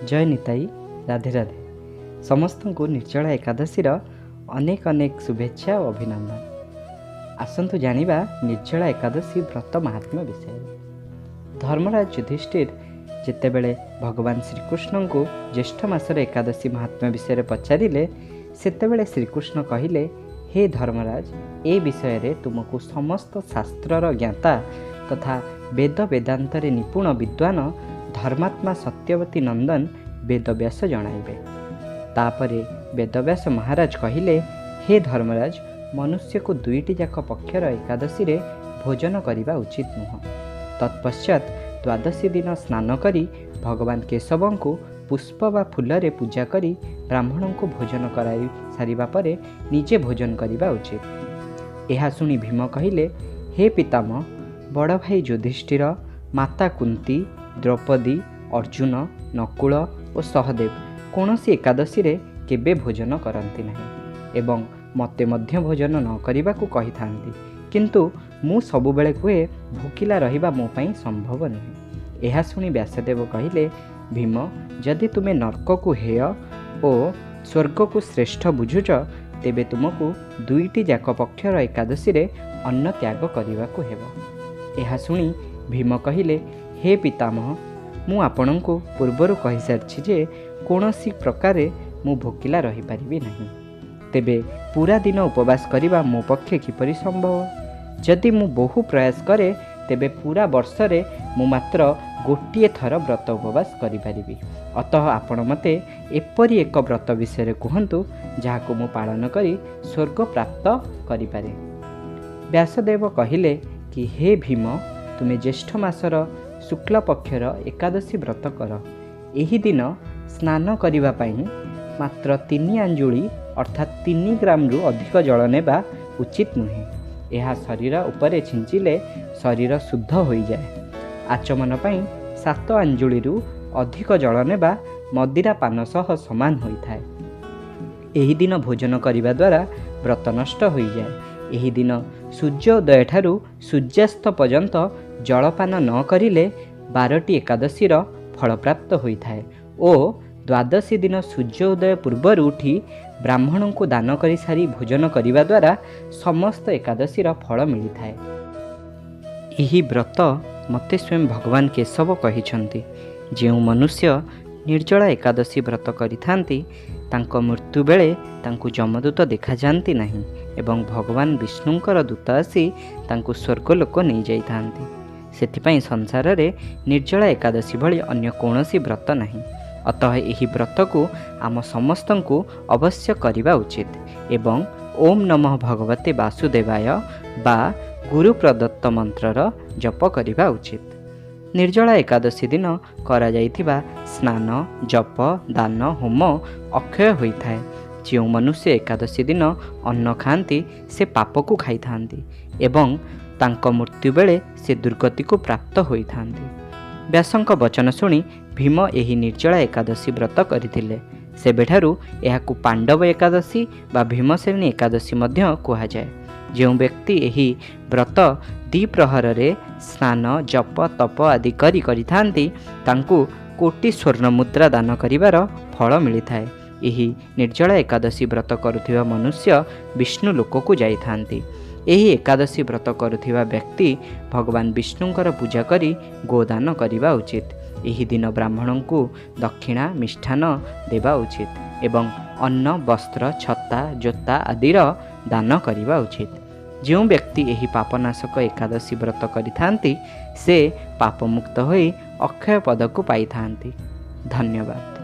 जय निताई। राधे राधे। समस्त को निर्जला एकादशी अनेक अनेक शुभेच्छा और अभिनंदन। आसतु जानिबा निर्जला एकादशी व्रत महात्म्य विषय। धर्मराज युधिष्ठिर जेतेबेले भगवान श्रीकृष्ण को ज्येष्ठ मासर एकादशी महात्म्य विषय पचारिले सेतेबेले श्रीकृष्ण कहिले, हे धर्मराज, ए विषय रे तुमको समस्त शास्त्रर ज्ञाता तथा वेद वेदांतरे निपुण विद्वान धर्मात्मा सत्यवती नंदन वेदव्यास जणाइबे। तापरे वेदव्यास महाराज कहिले, हे धर्मराज, मनुष्य को दुईटी जाक पक्षर एकादशी रे भोजन करने उचित नुह। तत्पश्चात द्वादशी दिन स्नान करी भगवान केशव को पुष्प व फूल रे पूजा करी ब्राह्मण को भोजन कराई सारिबा परे निजे भोजन करने उचित। यह सुनी भीम कहिले, हे पितामह, बड़ भाई युधिष्ठिर, माता कुंती, द्रौपदी, अर्जुन, नकुल और सहदेव कौनसी एकादशी रे केबे भोजन करती नहीं एवं मते मध्य भोजन न करने को कही थांती, किंतु मु सबुबेले कहे भोकिला रहिबा मो पई संभव नहीं। यह सुनी व्यासदेव कहिले, भीम, जदि तुमे नर्क को हेय और स्वर्ग को श्रेष्ठ बुझुच तेबे तुमको दुईटी जाक पक्षर एकादशी रे अन्न त्याग करने को हेब। यह सुनी भीम कहिले, हे पितामह, मु आपण को पूर्वर कही सारी जे कौनसी प्रकारे मु भोकिला रही पारिबी नहीं। तेबे पूरा दिन उपवास करिबा मो पक्षे किपरि संभव? जदि मु बहु प्रयास करे तेबे पूरा वर्ष रे मु मात्र गोटिए थर व्रत उपवास करि पारिबी। अतः आपण मते एपरि एक व्रत विषय कहतु जहाको मु पालन करी स्वर्ग प्राप्त करि पारे। व्यासदेव कहिले कि, हे भीम, तुमे ज्येष्ठ मासर शुक्ल पक्षर एकादशी व्रत कर। एही दिन स्नान करिबा पई मात्र 3 आंजुली अर्थात 3 ग्राम रु अधिक जल नेबा उचित नुहे। यह शरीर उपरे छिंचिले शरीर शुद्ध हो जाए। आचमन पई 7 आंजुली रु अधिक जल नेबा मदिरा पान सह समान होइथाए। एही दिन भोजन करिबा द्वारा व्रत नष्ट हो जाए। एही दिन सूर्योदय ठारू सूर्यास्त पर्यंत जलपान न करिले 12टी एकादशीर फल प्राप्त होइथाए ओ द्वादशी दिन सूर्योदय पूर्वर उठी ब्राह्मण को दान करी सारी भोजन करिबा द्वारा समस्त एकादशीर फल मिलिथाए। एही व्रत मते स्वयं भगवान केशव कहिछंती। जेउ मनुष्य निर्जला एकादशी व्रत करिथांती तांको मृत्यु बेले तांको जमदूत देखा जाती नहीं एवं भगवान विष्णुंकर दूत आसी तांको स्वर्गलोक नहीं जाइथांती। सेथिपाई संसार रे निर्जला एकादशी भली अन्य कौनसी व्रत नहीं। अतः यही व्रत को आम समस्त को अवश्य करिबा उचित एवं ओम नमः भगवते वासुदेवाय बा गुरु प्रदत्त मंत्रर जप करिबा उचित। निर्जला एकादशी दिन करा जाइथिबा स्नान, जप, दान, होम अक्षय होइथाए। जो मनुष्य एकादशी दिन अन्न खाती से पाप को खाई थांती एवं तांको मृत्यु बेले से दुर्गति को प्राप्त होई थांती। व्यासंक वचन शुणी भीम एही निर्जला एकादशी व्रत करथिले। सेबेठारु एहाकु पांडव एकादशी बा भीमसेनी एकादशी मध्य कहा जाए। जो व्यक्ति एही व्रत द्विप्रहर रे स्नान, जप, तप आदि करी थांती तांकु कोटि स्वर्ण मुद्रा दान करिवार फल मिलिथाए। एही निर्जला एकादशी व्रत करुथिबा मनुष्य विष्णु लोक को जाई थांती। एही एकादशी व्रत करुथिबा व्यक्ति भगवान विष्णुंकर पूजा करी गोदान करिबा उचित। एही दिन ब्राह्मण को दक्षिणा, मिष्ठान देवा उचित एवं अन्न, वस्त्र, छत्ता, जोता आदिर दान करिबा उचित। जो व्यक्ति एही पापनाशक एकादशी व्रत करिथांती से पापमुक्त होई अक्षय पद को पाई थांती। धन्यवाद।